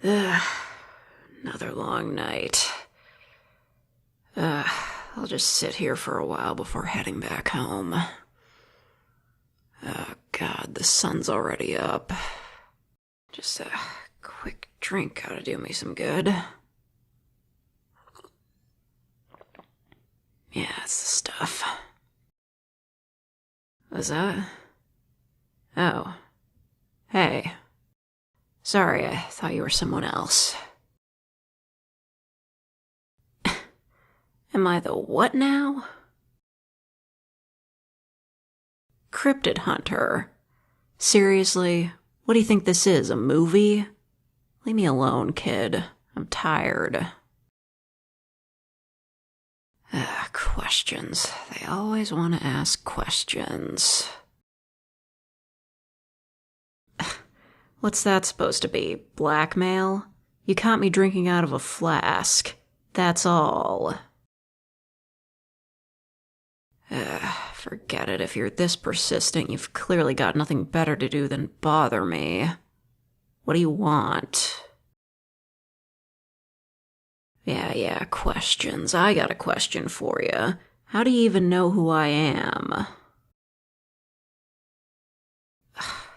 Another long night. I'll just sit here for a while before heading back home. Oh, God, the sun's already up. Just a quick drink ought to do me some good. Yeah, it's the stuff. Was that? Oh. Hey. Sorry, I thought you were someone else. Am I the what now? Cryptid hunter. Seriously? What do you think this is, a movie? Leave me alone, kid. I'm tired. Questions. They always want to ask questions. What's that supposed to be? Blackmail? You caught me drinking out of a flask. That's all. Forget it. If you're this persistent, you've clearly got nothing better to do than bother me. What do you want? Yeah, questions. I got a question for you. How do you even know who I am?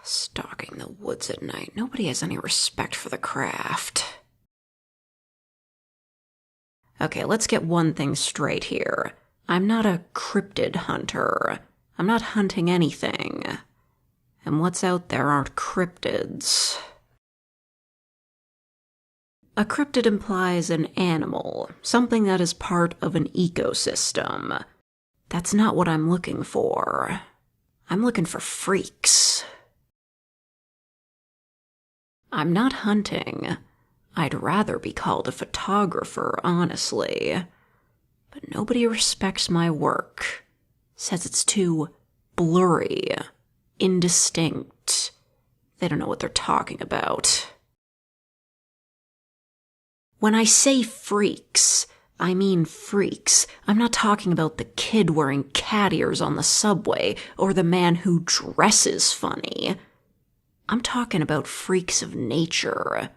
Stalking the woods at night. Nobody has any respect for the craft. Okay, let's get one thing straight here. I'm not a cryptid hunter. I'm not hunting anything. And what's out there aren't cryptids. A cryptid implies an animal, something that is part of an ecosystem. That's not what I'm looking for. I'm looking for freaks. I'm not hunting. I'd rather be called a photographer, honestly. But nobody respects my work. Says it's too blurry, indistinct. They don't know what they're talking about. When I say freaks, I mean freaks. I'm not talking about the kid wearing cat ears on the subway or the man who dresses funny. I'm talking about freaks of nature.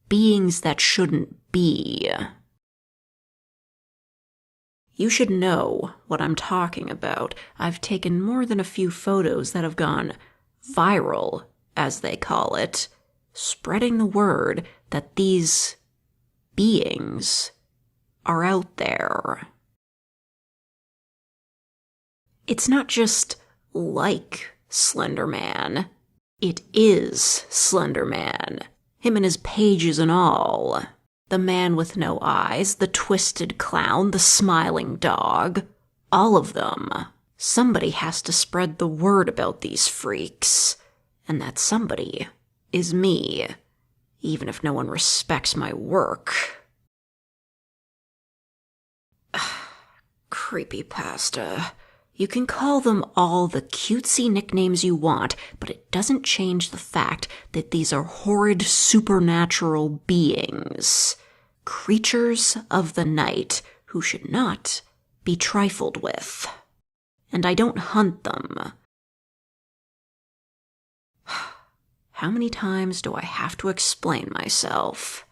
Beings that shouldn't be. You should know what I'm talking about. I've taken more than a few photos that have gone viral, as they call it, spreading the word that these beings are out there. It's not just like Slender Man. It is Slender Man. Him and his pages and all. The man with no eyes, the twisted clown, the smiling dog. All of them. Somebody has to spread the word about these freaks. And that somebody is me. Even if no one respects my work. Creepypasta. You can call them all the cutesy nicknames you want, but it doesn't change the fact that these are horrid supernatural beings. Creatures of the night who should not be trifled with. And I don't hunt them. How many times do I have to explain myself?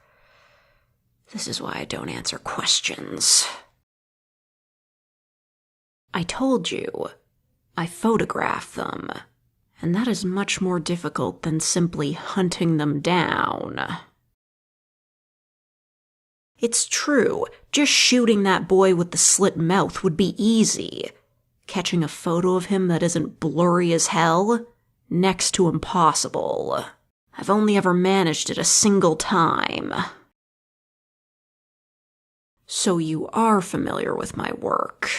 This is why I don't answer questions. I told you, I photograph them, and that is much more difficult than simply hunting them down. It's true, just shooting that boy with the slit mouth would be easy. Catching a photo of him that isn't blurry as hell? Next to impossible. I've only ever managed it a single time. So you are familiar with my work.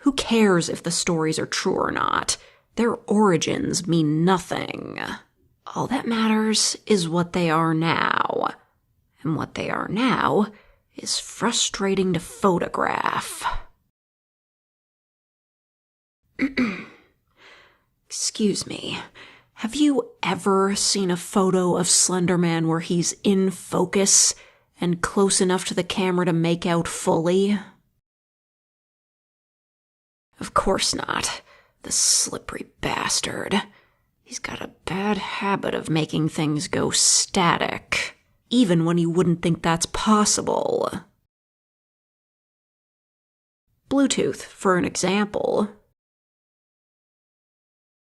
Who cares if the stories are true or not? Their origins mean nothing. All that matters is what they are now. And what they are now is frustrating to photograph. Excuse me. Have you ever seen a photo of Slender Man where he's in focus and close enough to the camera to make out fully? Of course not. The slippery bastard. He's got a bad habit of making things go static, even when you wouldn't think that's possible. Bluetooth, for an example.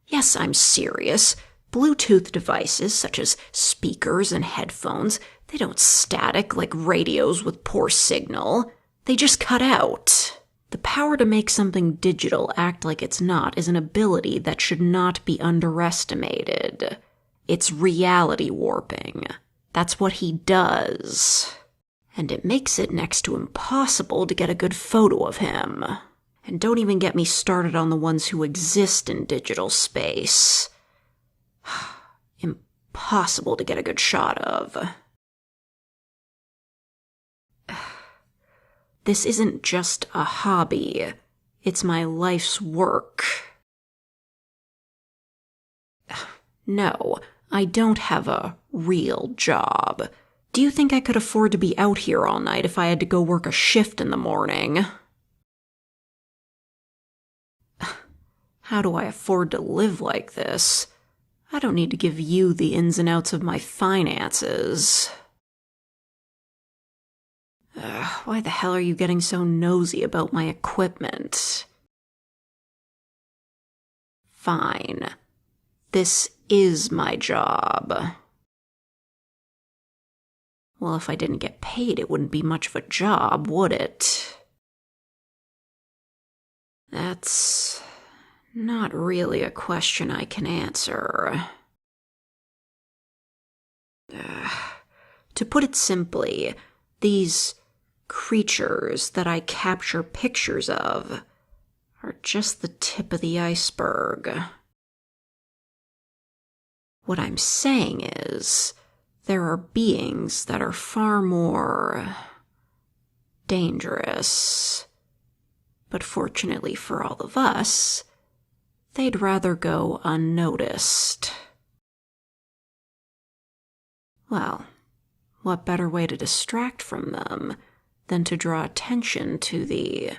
Yes, I'm serious. Bluetooth devices, such as speakers and headphones, they don't static like radios with poor signal. They just cut out. The power to make something digital act like it's not is an ability that should not be underestimated. It's reality warping. That's what he does. And it makes it next to impossible to get a good photo of him. And don't even get me started on the ones who exist in digital space. Impossible to get a good shot of. This isn't just a hobby. It's my life's work. No, I don't have a real job. Do you think I could afford to be out here all night if I had to go work a shift in the morning? How do I afford to live like this? I don't need to give you the ins and outs of my finances. Why the hell are you getting so nosy about my equipment? Fine. This is my job. Well, if I didn't get paid, it wouldn't be much of a job, would it? That's not really a question I can answer. To put it simply, these creatures that I capture pictures of are just the tip of the iceberg. What I'm saying is, there are beings that are far more dangerous. But fortunately for all of us, they'd rather go unnoticed. Well, what better way to distract from them than to draw attention to the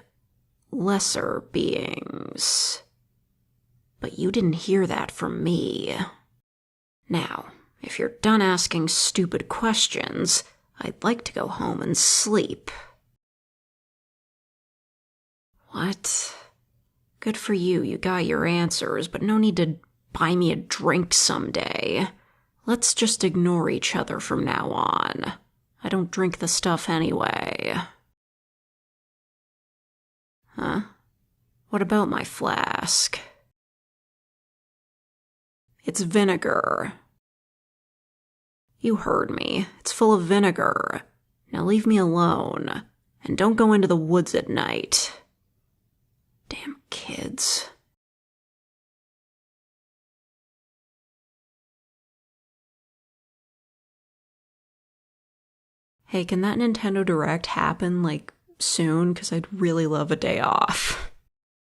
lesser beings? But you didn't hear that from me. Now, if you're done asking stupid questions, I'd like to go home and sleep. What? Good for you, you got your answers, but no need to buy me a drink someday. Let's just ignore each other from now on. I don't drink the stuff anyway. Huh? What about my flask? It's vinegar. You heard me. It's full of vinegar. Now leave me alone. And don't go into the woods at night. Damn kids. Hey, can that Nintendo Direct happen, soon? 'Cause I'd really love a day off.